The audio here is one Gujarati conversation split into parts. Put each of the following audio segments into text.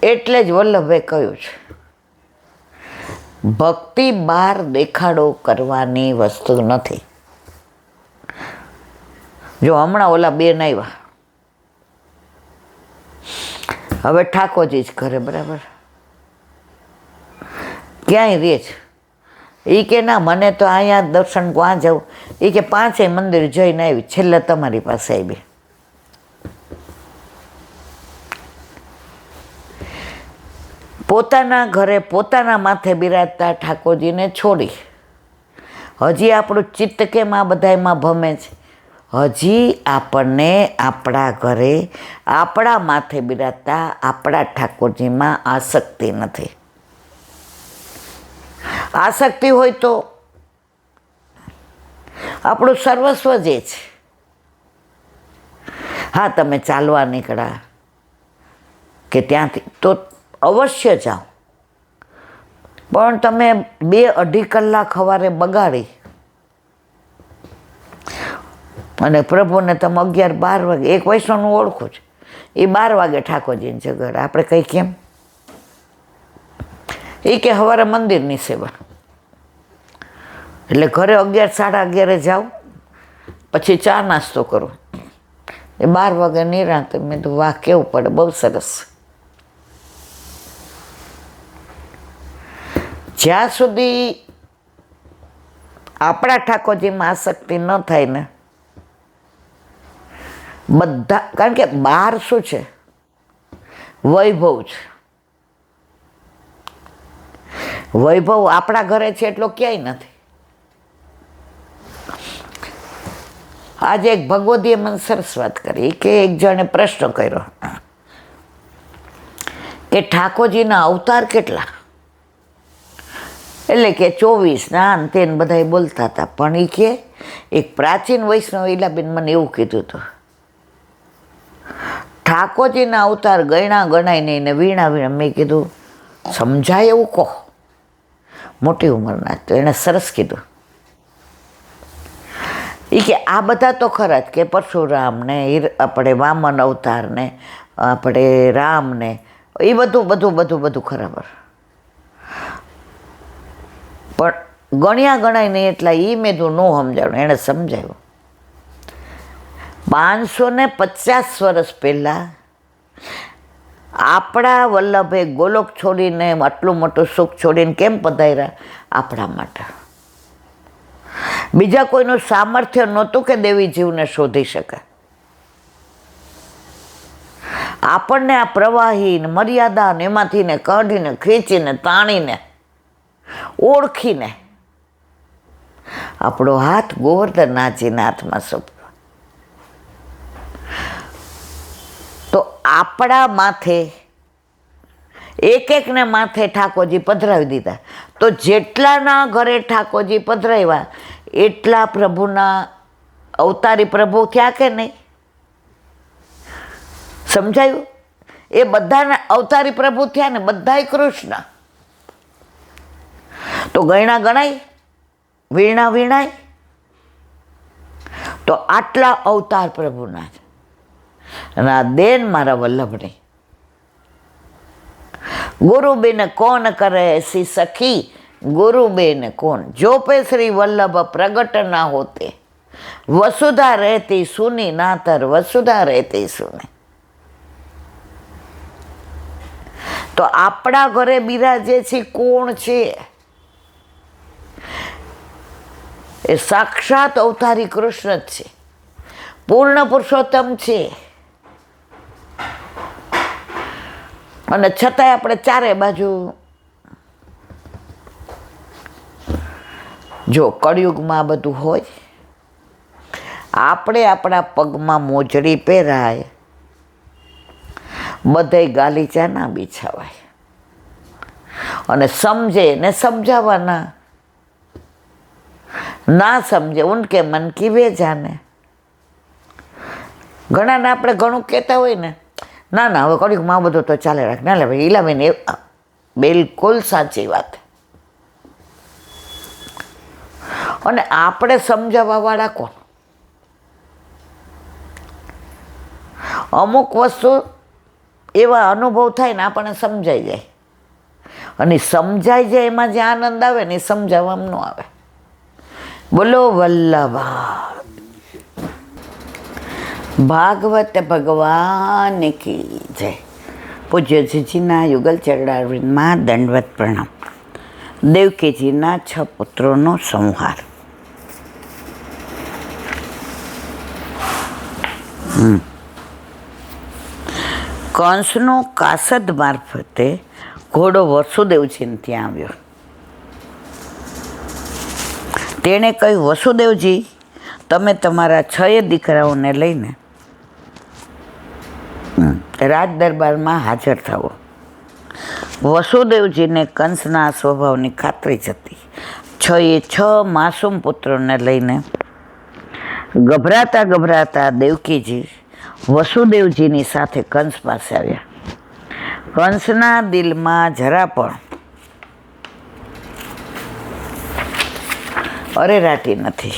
એટલે જ વલ્લભે કહ્યું છે, ભક્તિ બહાર દેખાડો કરવાની વસ્તુ નથી. જો હમણાં ઓલા બેન આવ્યા, હવે ઠાકોરજી જ કરે, બરાબર, ક્યાંય રહે છે. એ કે ના, મને તો અહીંયા દર્શન ક્યાં જવું. એ કે 5 મંદિર જઈને આવી, છેલ્લે તમારી પાસે આવી. પોતાના ઘરે પોતાના માથે બિરાજતા ઠાકોરજીને છોડી હજી આપણું ચિત્ત કેમ આ બધામાં ભમે છે? હજી આપણને આપણા ઘરે આપણા માથે બિરાજતા આપણા ઠાકોરજીમાં આસક્તિ નથી. આસક્તિ હોય તો આપણું સર્વસ્વ જે છે, હા તમે ચાલવા નીકળ્યા કે ત્યાંથી તો અવશ્ય જાઓ, પણ તમે 2-2.5 કલાક સવારે બગાડી અને પ્રભુને તમે 11-12 વાગે, એક વૈષ્ણવનું ઓળખું છે, એ 12 વાગે ઠાકોરજીને જગાડે. આપણે કઈ કેમ? એ કે સવારે મંદિરની સેવા, એટલે ઘરે 11-11:30 જાઓ, પછી ચા નાસ્તો કરો, એ 12 વાગે નિરાંત. મેં તો વાહ, કેવું પડે, બહુ સરસ. જ્યાં સુધી આપણા ઠાકોરજીમાં આસક્તિ ન થાય ને, બધા, કારણ કે બહાર શું છે? વૈભવ છે. વૈભવ આપણા ઘરે છે એટલો ક્યાંય નથી. આજે એક ભગવદીએ મને સરસ વાત કરી કે એક જણે પ્રશ્ન કર્યો કે ઠાકોરજીના અવતાર કેટલા? એટલે કે 24 ના અંતે બધા બોલતા હતા. પણ એ કે એક પ્રાચીન વૈષ્ણવ ઈલાબેન મને એવું કીધું હતું, ઠાકોરજીના અવતાર ગણ્યા ગણાય નહીં ને વીણા વીણા. મેં કીધું સમજાય એવું કહો, મોટી ઉંમરના. તો એણે સરસ કીધું, એ કે આ બધા તો ખરા જ, કે પરશુરામ ને આપણે વામન અવતાર ને આપણે રામ ને એ બધું ખરાબર, પણ ગણ્યા ગણાય નહીં એટલા એ મેં તો ન સમજાણું. એણે સમજાવ્યું 550 વર્ષ પહેલાં આપણા વલ્લભે ગોલોક છોડીને આટલું મોટું સુખ છોડીને કેમ પધાર્યા? આપણા માટે. બીજા કોઈનું સામર્થ્ય નહોતું કે દેવી જીવને શોધી શકે. આપણને આ પ્રવાહીને મર્યાદા એમાંથી ને કાઢીને ખેંચીને તાણીને ઓળખીને આપણો હાથ ગોવર્ધનનાથજીના હાથમાં સોંપ્યો. તો આપણા માથે એકને માથે ઠાકોરજી પધરાવી દીધા. તો જેટલાના ઘરે ઠાકોરજી પધરાવ્યા એટલા પ્રભુના અવતારી પ્રભુ થયા કે નહીં? સમજાયું? એ બધાના અવતારી પ્રભુ થયા ને, બધાય કૃષ્ણ. તો ગયણા ગણાય, વીણા વીણાય. તો આટલા અવતાર પ્રભુના છે. અને આ દેન મારા વલ્લભને. ગુરુબેન કોણ કરે એસી સખી, ગુરુબેન કોણ જો પે શ્રી વલ્લભ પ્રગટ ના હોતે, વસુધા રહેતી સુની નાતર વસુધા રહેતી સુની. તો આપણા ઘરે બિરાજે છે કોણ છે? એ સાક્ષાત અવતારી કૃષ્ણ જ છે, પૂર્ણ પુરુષોત્તમ છે. અને છતાંય આપણે ચારે બાજુ જો કળિયુગમાં બધું હોય, આપણે આપણા પગમાં મોજડી પહેરાય, બધે ગાલીચા ના બિછાવાય. અને સમજે ને સમજાવવાના, ના સમજે ઉનકે મન કી વે જાને. ઘણાને આપણે ઘણું કહેતા હોય ને, ના ના હવે કળિયુગમાં બધું તો ચાલે રાખ. ના લે ભાઈ ઈલાબેન, બિલકુલ સાચી વાત. અને આપણે સમજાવવા વાળા કોણ? અમુક વસ્તુ એવા અનુભવ થાય ને આપણને સમજાઈ જાય, અને સમજાઈ જાય એમાં જે આનંદ આવે ને એ સમજાવવામાં ન આવે. બોલો વલ્લભા ભાગવત ભગવાન કી જય. પૂજ્ય જીજીના યુગલ ચરણારવિંદમાં દંડવત પ્રણામ. દેવકીજીના 6 પુત્રોનો સંહાર. કંસનો કાસદ મારફતે ઘોડો વસુદેવજીને ત્યાં આવ્યો. તેણે કહ્યું, વસુદેવજી, તમે તમારા 6 દીકરાઓને લઈને રાજ દરબારમાં હાજર થાઓ. વસુદેવજીને કંસના સ્વભાવની ખાતરી જ હતી. 6 માસૂમ પુત્રોને લઈને ગભરાતા ગભરાતા દેવકીજી વસુદેવજીની સાથે કંસ પાસે આવ્યા. કંસના દિલમાં જરા પણ અરેરાટી નથી.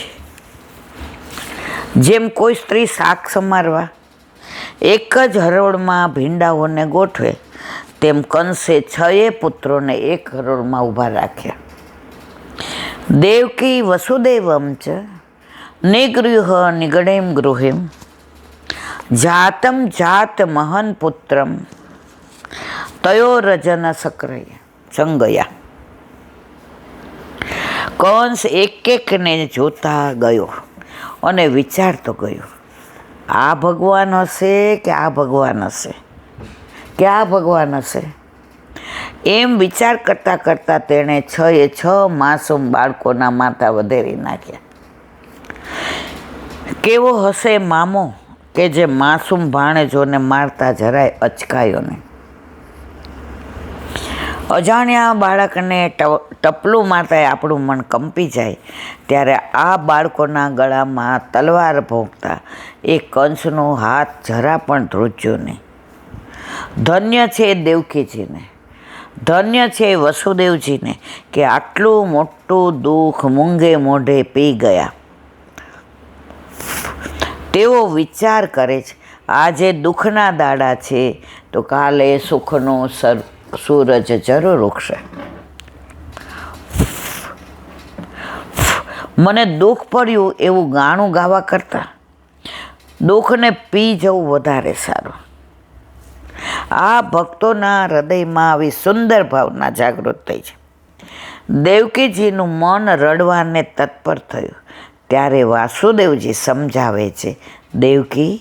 જેમ કોઈ સ્ત્રી શાક સમારવા એક જ હરોળમાં ભીંડાઓને ગોઠવે, તેમ કંસે 6 પુત્રોને એક હરોળમાં ઊભા રાખ્યા. દેવકી વસુદેવમ ચ નિગૃહ નિગણેમ ગૃહિમ જાતમ જાત મહન પુત્રમ તયો રજન સક્રય સંગયા. કંસ એકને જોતા ગયો અને વિચારતો ગયો, આ ભગવાન હશે કે આ ભગવાન હશે કે આ ભગવાન હશે. એમ વિચાર કરતાં કરતાં તેણે 6 માસૂમ બાળકોના માથા વધેરી નાખ્યા. કેવો હશે મામો કે જે માસૂમ ભાણેજોને મારતા જરાય અચકાયો નહીં. અજાણ્યા બાળકને ટપલું મારતા આપણું મન કંપી જાય, ત્યારે આ બાળકોના ગળામાં તલવાર ભોંકતા એ કંસનો હાથ જરા પણ ધ્રુજ્યો નહીં. ધન્ય છે દેવકીજીને, ધન્ય છે વસુદેવજીને કે આટલું મોટું દુઃખ મૂંગે મોઢે પી ગયા. તેઓ વિચાર કરે છે, આજે દુઃખના દાડા છે તો કાલે સુખનો સૂરજ જરૂર ઉગશે. મને દુઃખ પડ્યું એવું ગાણું ગાવા કરતાં દુઃખને પી જવું વધારે સારું. આ ભક્તોના હૃદયમાં આવી સુંદર ભાવના જાગૃત થઈ છે. દેવકીજીનું મન રડવાને તત્પર થયું. ત્યારે વાસુદેવજી સમજાવે છે, દેવકી,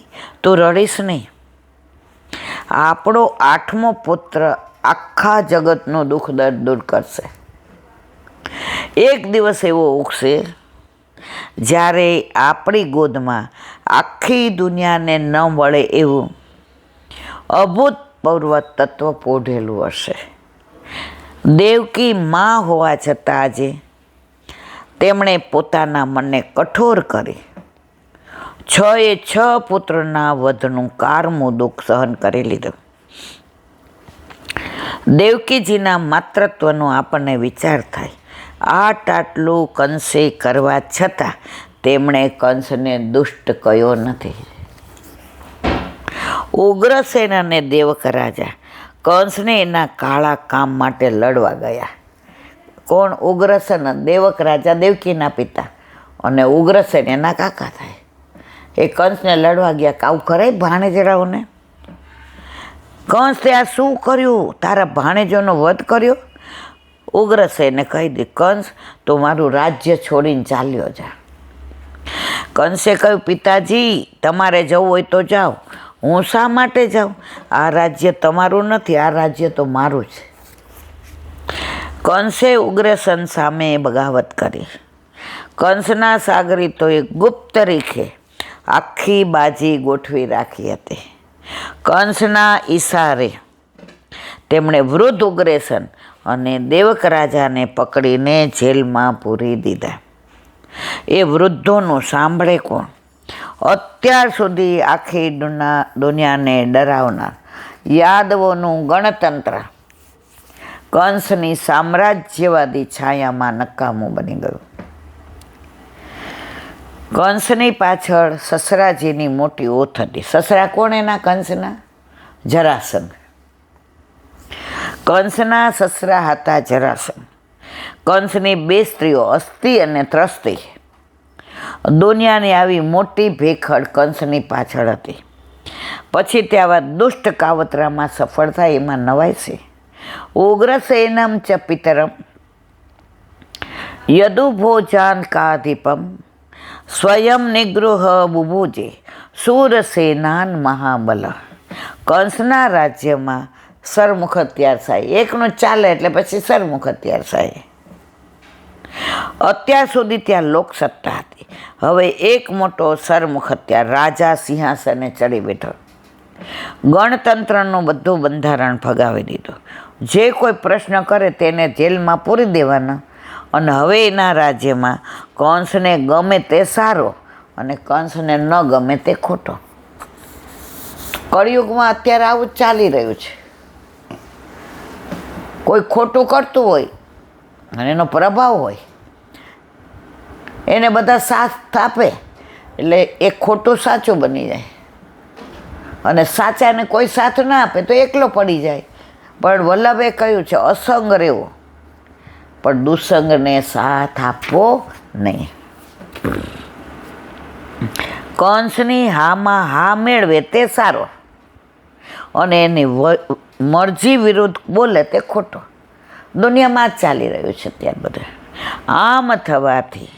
તું રડીશ નહીં. આપણો 8મો પુત્ર આખા જગતનું દુઃખ દર્દ દૂર કરશે. એક દિવસ એવો ઉગશે જ્યારે આપણી ગોદમાં આખી દુનિયાને ન વળે એવું અભૂતપૂર્વ તત્વ પોઢેલું હશે. દેવકી માં હોવા છતાં આજે તેમણે પોતાના મનને કઠોર કરી 6 પુત્રના વધનું કારમું દુઃખ સહન કરી લીધું. દેવકીજીના માતૃત્વનો આપણને વિચાર થાય. આટલું કંસે કરવા છતાં તેમણે કંસને દુષ્ટ કહ્યો નથી. ઉગ્રસેન અને દેવક રાજા કંસને એના કાળા કામ માટે લડવા ગયા. કોણ? ઉગ્રસેન. દેવક રાજા દેવકીના પિતા અને ઉગ્રસેન એના કાકા થાય. એ કંસને લડવા ગયા. આવું કરે ભાણેજરાઓને? કંસ તે આ શું કર્યું? તારા ભાણેજોનો વધ કર્યો? ઉગ્રસેને કહી દે, કંસ તો મારું રાજ્ય છોડીને ચાલ્યો જા. કંસે કહ્યું, પિતાજી, તમારે જવું હોય તો જાઓ, હું શા માટે જાઉં? આ રાજ્ય તમારું નથી, આ રાજ્ય તો મારું છે. કંસે ઉગ્રસેન સામે બગાવત કરી. કંસના સાગરીતોએ ગુપ્ત રીખે આખી બાજી ગોઠવી રાખી હતી. કંસના ઈશારે તેમણે વૃદ્ધ ઉગ્રસેન અને દેવક રાજાને પકડીને જેલમાં પૂરી દીધા. એ વૃદ્ધોનું સાંભળે કોણ? અત્યાર સુધી આખી દુનિયાને ડરાવનાર યાદવોનું ગણતંત્ર કંસની સામ્રાજ્યવાદી છાયામાં નકામું બની ગયું. કંસની પાછળ સસરાજીની મોટી ઓથ હતી. સસરા કોણ એના? કંસના? જરાસંઘ. કંસના સસરા હતા જરાસંઘ. કંસની 2 સ્ત્રીઓ અસ્તિ અને ત્રસ્તી. દુનિયાની આવી મોટી ભેખડ કંસની પાછળ હતી. પછી તે આવા દુષ્ટ કાવતરામાં સફળ થાય એમાં નવાય છે. ઉગ્રસેનમ ચ પિતરમ યદુભોજાનકાધિપમ સ્વયં નિગૃહ બુભુજે શૂરસેનાન મહાબલ. કંસના રાજ્યમાં સરમુખ હથિયાર થાય. એકનું ચાલે એટલે પછી સરમુખ હથિયાર થાય. અત્યાર સુધી ત્યાં લોકસત્તા હતી. હવે એક મોટો સરમુખ હથિયાર રાજા સિંહાસને ચડી બેઠો. ગણતંત્રનું બધું બંધારણ ફગાવી દીધું. જે કોઈ પ્રશ્ન કરે તેને જેલમાં પૂરી દેવાના. અને હવે એના રાજ્યમાં કંસને ગમે તે સારો અને કંસને ન ગમે તે ખોટો. કળિયુગમાં અત્યારે આવું જ ચાલી રહ્યું છે. કોઈ ખોટું કરતું હોય અને એનો પ્રભાવ હોય, એને બધા સાથ આપે એટલે એ ખોટું સાચું બની જાય. અને સાચાને કોઈ સાથ ના આપે તો એકલો પડી જાય. પણ વલ્લભે કહ્યું છે અસંગ રહેવો, પણ દુસંગને સાથ આપવો નહીં. કંસની હામાં હા મેળવે તે સારો અને એની મરજી વિરુદ્ધ બોલે તે ખોટો. દુનિયામાં જ ચાલી રહ્યું છે અત્યારે બધે. આમ થવાથી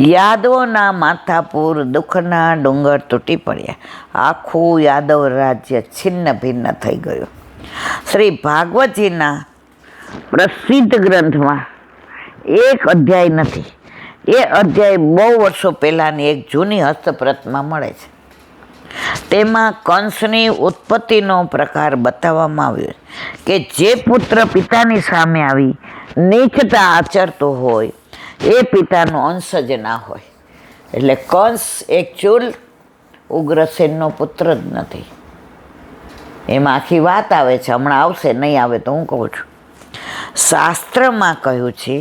યાદવોના માથાપુર દુઃખના ડુંગર તૂટી પડ્યા. આખું યાદવ રાજ્ય છિન્ન ભિન્ન થઈ ગયું. શ્રી ભાગવતજીના પ્રસિદ્ધ ગ્રંથમાં એક અધ્યાય નથી. એ અધ્યાય બહુ વર્ષો પહેલાંની એક જૂની હસ્તપ્રતમાં મળે છે. તેમાં કંસની ઉત્પત્તિનો પ્રકાર બતાવવામાં આવ્યો કે જે પુત્ર પિતાની સામે આવી નીચતા આચરતો હોય એ પિતાનો અંશ જ ના હોય. એટલે કંસ એકચ્યુઅલ ઉગ્રસેનનો પુત્ર જ નથી. એમાં આખી વાત આવે છે. હમણાં આવશે, નહીં આવે તો હું કહું છું. શાસ્ત્રમાં કહ્યું છે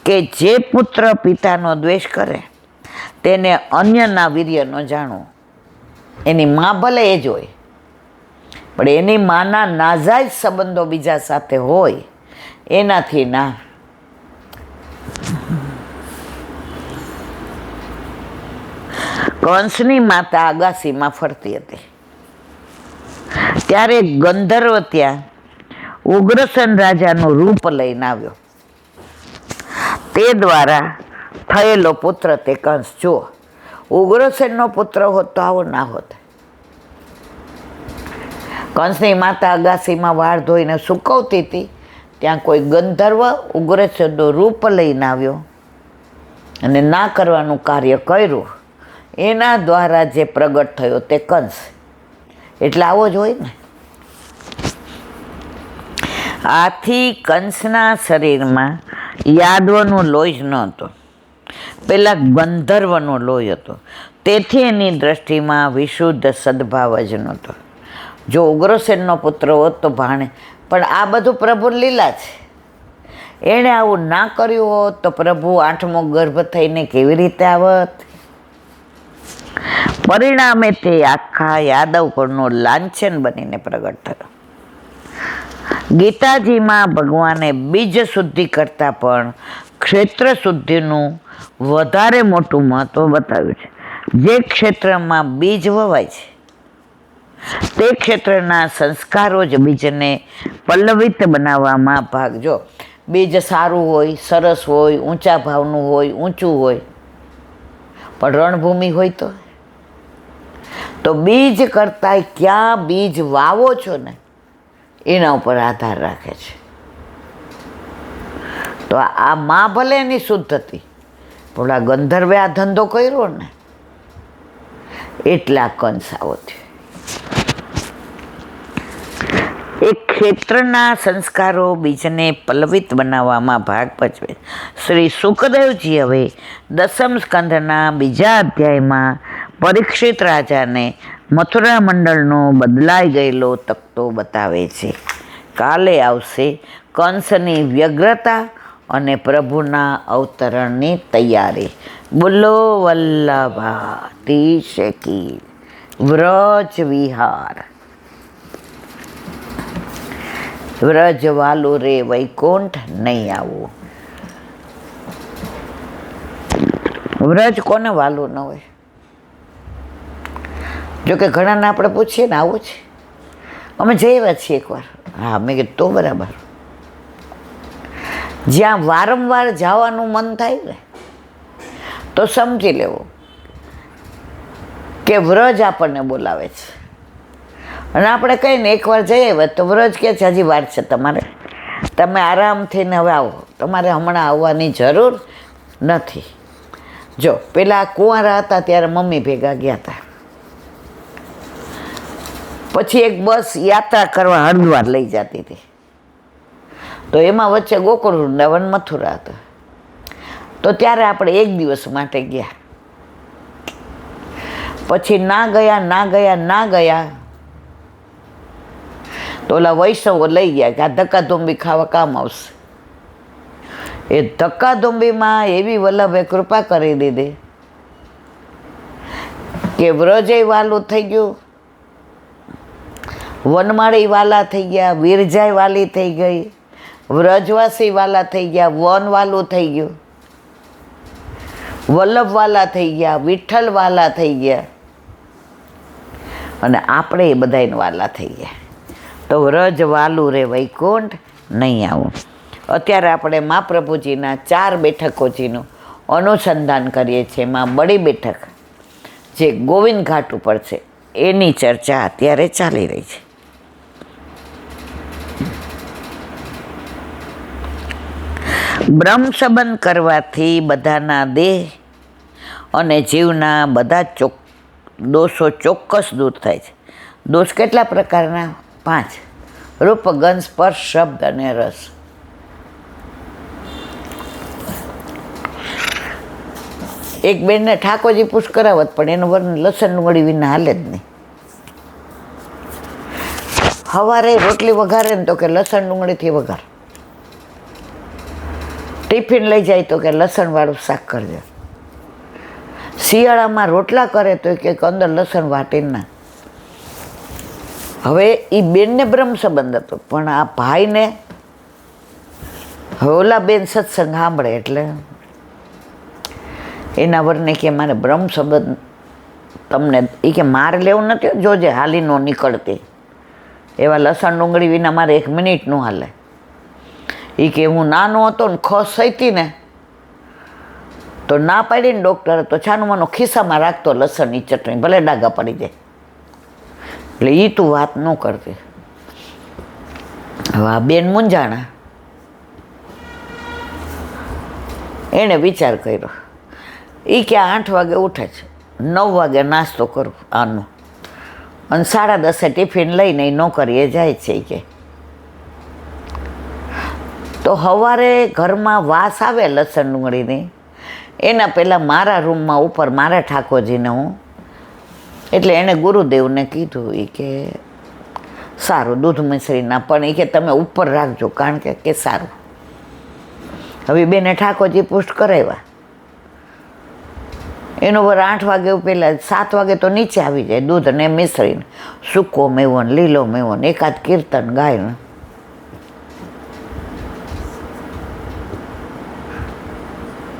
કે જે પુત્ર પિતાનો દ્વેષ કરે તેને અન્યના વીર્ય ન જાણવું. એની માં ભલે એ જ હોય, પણ એની માના નાજાયજ સંબંધો બીજા સાથે હોય એનાથી ના. કંસની માતા અગાસીમાં ફરતી હતી ત્યારે ગંધર્વ ત્યાં ઉગ્રસેન રાજાનું રૂપ લઈને આવ્યો. તે દ્વારા થયેલો પુત્ર તે કંસ. જુઓ, ઉગ્રસેનનો પુત્ર હોત તો આવો ના હોત. કંસની માતા અગાસીમાં વાળ ધોઈને સૂકવતી હતી, ત્યાં કોઈ ગંધર્વ ઉગ્રસેનનું રૂપ લઈને આવ્યો અને ના કરવાનું કાર્ય કર્યું. એના દ્વારા જે પ્રગટ થયો તે કંસ. એટલે આવો જ હોય ને. આથી કંસના શરીરમાં યાદવનું લોહી જ નહોતું, પેલા ગંધર્વનો લોહી હતો. તેથી એની દ્રષ્ટિમાં વિશુદ્ધ સદભાવ જ નહોતો. જો ઉગ્રસેનનો પુત્ર હોત તો ભાણે, પણ આ બધું પ્રભુ લીલા છે. એણે આવું ના કર્યું હોત તો પ્રભુ 8મો ગર્ભ થઈને કેવી રીતે આવત? પરિણામે તે આખા યાદવ કુળનો લાંછન બનીને પ્રગટ થયો. ગીતાજીમાં ભગવાને બીજ શુદ્ધિ કરતાં પણ ક્ષેત્ર શુદ્ધિનું વધારે મોટું મહત્વ બતાવ્યું છે. જે ક્ષેત્રમાં બીજ વવાય છે તે ક્ષેત્રના સંસ્કારો જ બીજને પલ્લવિત બનાવવામાં ભાગ. જો બીજ સારું હોય, સરસ હોય, ઊંચા ભાવનું હોય, ઊંચું હોય, પણ રણભૂમિ હોય તો બીજ કરતાં ક્યાં બીજ વાવો છો ને એના ઉપર આધાર રાખે છે. તો આ માં ભલે એની શુદ્ધ હતી, પણ આ ગંધર્વે આ ધંધો કર્યો ને એટલા કંસ આવો થયો. એક ક્ષેત્રના સંસ્કારો બીજને પલ્લવિત બનાવવામાં ભાગ ભજવે. શ્રી સુખદેવજી હવે 10મ સ્કંધના 2જા અધ્યાયમાં પરીક્ષિત રાજાને મથુરા મંડળનો બદલાઈ ગયેલો તકતો બતાવે છે. કાલે આવશે કંસની વ્યગ્રતા અને પ્રભુના અવતરણની તૈયારી. બોલો વલ્લભાધીશ કી વ્રજ વિહાર. વ્રજ વાલું રે વૈકુંઠ નહીં આવું. વ્રજ કોને વાલું ન હોય? જોકે ઘણાને આપણે પૂછીએ ને આવું છે, અમે જઈએ છીએ એકવાર. હા, મેં કીધું તો બરાબર. જ્યાં વારંવાર જવાનું મન થાય ને તો સમજી લેવું કે વ્રજ આપણને બોલાવે છે. અને આપણે કહીએ ને એકવાર જઈએ તો વ્રજ કે છે હજી વાર છે તમારે, તમે આરામથી ને હવે આવો, તમારે હમણાં આવવાની જરૂર નથી. જો પેલા કુંવારા હતા ત્યારે મમ્મી ભેગા ગયા હતા, પછી એક બસ યાત્રા કરવા હરિદ્વાર લઈ જતી હતી, તો એમાં વચ્ચે ગોકુળ વૃંદાવન મથુરા હતા. તો ત્યારે આપણે એક દિવસ માટે ગયા, પછી ના ગયા તો ઓલા વૈષ્ણવો લઈ ગયા કે આ ધક્કાધુંબી ખાવા કામ આવશે. એ ધક્કાધુંબીમાં એવી વલ્લભે કૃપા કરી દીધી કે વ્રજય વાલું થઈ ગયું, વનમાળી વાલા થઈ ગયા, વિરજાય વાલી થઈ ગઈ, વ્રજવાસી વાલા થઈ ગયા, વન વાલું થઈ ગયું, વલ્લભ વાલા થઈ ગયા, વિઠ્ઠલ વાલા થઈ ગયા, અને આપણે એ બધાને વાલા થઈ ગયા. તો વ્રજ વાલું રે વૈકુંઠ નહીં આવું. અત્યારે આપણે મહાપ્રભુજીના 4 બેઠકોજીનું અનુસંધાન કરીએ છીએ. એમાં બડી બેઠક જે ગોવિંદ ઘાટ ઉપર છે એની ચર્ચા અત્યારે ચાલી રહી છે. બ્રહ્મ સંબંધ કરવાથી બધાના દેહ અને જીવના બધા દોષો ચોક્કસ દૂર થાય છે. દોષ કેટલા પ્રકારના? 5: રૂપ, ગંધ, સ્પર્શ, શબ્દ અને રસ. એક બેનને ઠાકોરજી પુશ કરાવત, પણ એનું વર્ણન લસણ ડુંગળી વિના હાલે જ નહીં. સવારે રોટલી વઘારે ને તો કે લસણ ડુંગળીથી વઘાર, ટિફિન લઈ જાય તો કે લસણવાળું શાક કરજો, શિયાળામાં રોટલા કરે તો કે અંદર લસણ વાટીને ના. હવે એ બેનને બ્રહ્મ સંબંધ હતો, પણ આ ભાઈને હવે ઓલા બેન સત્સંગ સાંભળે એટલે એના વરને કે મારે બ્રહ્મ સંબંધ તમને, એ કે મારે લેવું નથી, જોજે હાલી નો નીકળતી, એવા લસણ ડુંગળી વિના મારે 1 મિનિટ નું હાલે. એ કે હું નાનો હતો ને ખસ હતી ને તો ના પાડીને ડૉક્ટરે તો છાનું માનો ખિસ્સામાં રાખતો લસણની ચટણી, ભલે ડાઘા પડી જાય. એટલે એ તું વાત ન કરતી. હવે આ બેન મૂંઝાણા, એણે વિચાર કર્યો. એ કે 8 વાગે ઉઠે છે, 9 વાગે નાસ્તો કરું આનો, અને 10:30 ટિફિન લઈને નોકરીએ જાય છે. કે તો સવારે ઘરમાં વાસ આવે લસણ ડુંગળીની, એના પહેલાં મારા રૂમમાં ઉપર મારા ઠાકોરજીને હું, એટલે એણે ગુરુદેવને કીધું એ કે સારું દૂધ મિશ્રીના, પણ એ કે તમે ઉપર રાખજો, કારણ કે સારું. હવે બેને ઠાકોરજી પુષ્ટ કરાવ્યા. એનો વર 8 વાગે પહેલાં 7 વાગે તો નીચે આવી જાય, દૂધ ને મિશ્રીને, સૂકો મેવો ને લીલો મેવો ને એકાદ કીર્તન ગાય ને.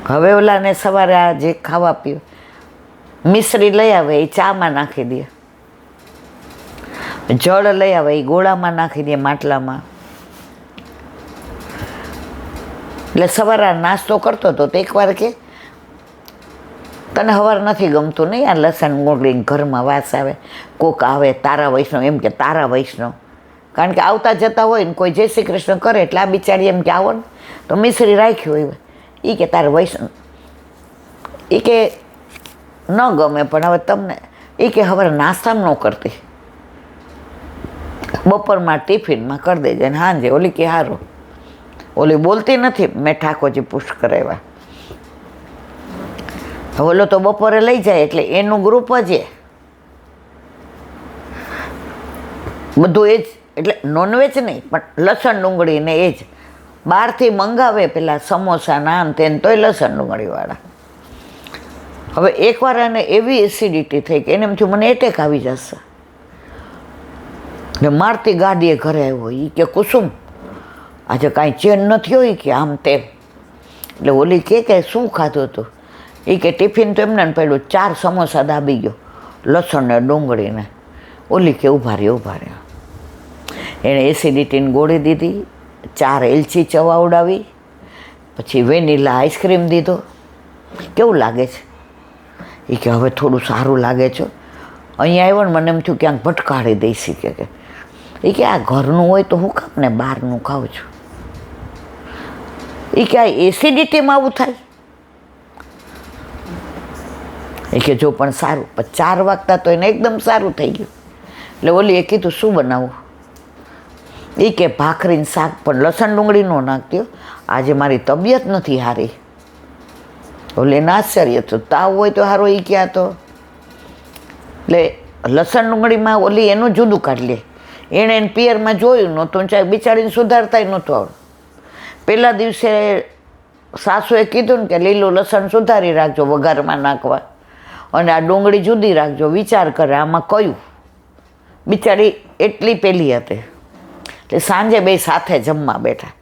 હવે ઓલાને સવારે આ જે ખાવા પીવું મિશ્રી લઈ આવે એ ચામાં નાખી દે, જળ લઈ આવે એ ગોળામાં નાખી દે માટલામાં. એટલે સવારે નાસ્તો કરતો હતો તો એકવાર કે તને સવાર નથી ગમતું નહીં આ લસણ ડુંગળીને ઘરમાં વાસ આવે, કોક આવે તારા વૈષ્ણવ, એમ કે તારા વૈષ્ણવ, કારણ કે આવતા જતા હોય ને કોઈ જય શ્રી કૃષ્ણ કરે એટલે આ બિચારી એમ કે આવો ને તો મિશ્રી રાખ્યું હોય. એ કે તારે વૈષ્ણવ, એ કે ન ગમે, પણ હવે તમને એ કે હવે નાસ્તામાં ન કરતી, બપોરમાં ટિફિનમાં કરી દેજે ને હાંજે. ઓલી કે હારું, ઓલી બોલતી નથી, મેં ઠાકોરજી પુષ્ટ કરાવ્યા. ઓલો તો બપોરે લઈ જાય એટલે એનું ગ્રુપ જ બધું એ જ, એટલે નોનવેજ નહીં પણ લસણ ડુંગળી ને એ જ બહારથી મંગાવે, પેલા સમોસા નાન તેને તોય લસણ ડુંગળીવાળા. હવે એકવાર એને એવી એસિડિટી થઈ કે એને એમ થયું મને એટેક આવી જશે. ને મારતી ગાડીએ ઘરે આવ્યો. એ કે કુસુમ આજે કાંઈ ચેન નથી હોય કે આમ તેમ. એટલે ઓલી કે શું ખાધું હતું? એ કે ટિફિન તો એમને પડ્યું, 4 સમોસા દાબી ગયો, લસણ ને ડુંગળીને. ઓલી કે ઊભા રહ્યો. એણે એસિડિટીની ગોળી દીધી, 4 એલચી ચવાવડાવી, પછી વેનીલા આઈસ્ક્રીમ દીધો. કેવું લાગે છે? એ કે હવે થોડું સારું લાગે છે. અહીંયા આવ્યો ને મને એમ થયું ક્યાંક ભટકાડી દઈશી કે એ કે આ ઘરનું હોય તો હું કામ ને બહારનું ખાઉં છું. એ કે આ એસિડિટીમાં આવું થાય? એ કે જો પણ સારું, પણ 4 વાગતા તો એને એકદમ સારું થઈ ગયું. એટલે ઓલીએ કીધું શું બનાવું? એ કે ભાખરીને શાક, પણ લસણ ડુંગળી ન નાખતી, આજે મારી તબિયત નથી સારી. ઓલે આશ્ચર્ય તો તાવ હોય તો સારો એ ક્યાં તો. એટલે લસણ ડુંગળીમાં ઓલી એનું જુદું કાઢી લે. એણે એને પિયરમાં જોયું નહોતું, ચાહે બિચારીને સુધારતાય નહોતું આવડતું. પહેલા દિવસે સાસુએ કીધું ને કે લીલું લસણ સુધારી રાખજો વઘારમાં નાખવા, અને આ ડુંગળી જુદી રાખજો. વિચાર કરે આમાં કયું? બિચારી એટલી પેલી હતી. એટલે સાંજે બે સાથે જમવા બેઠા.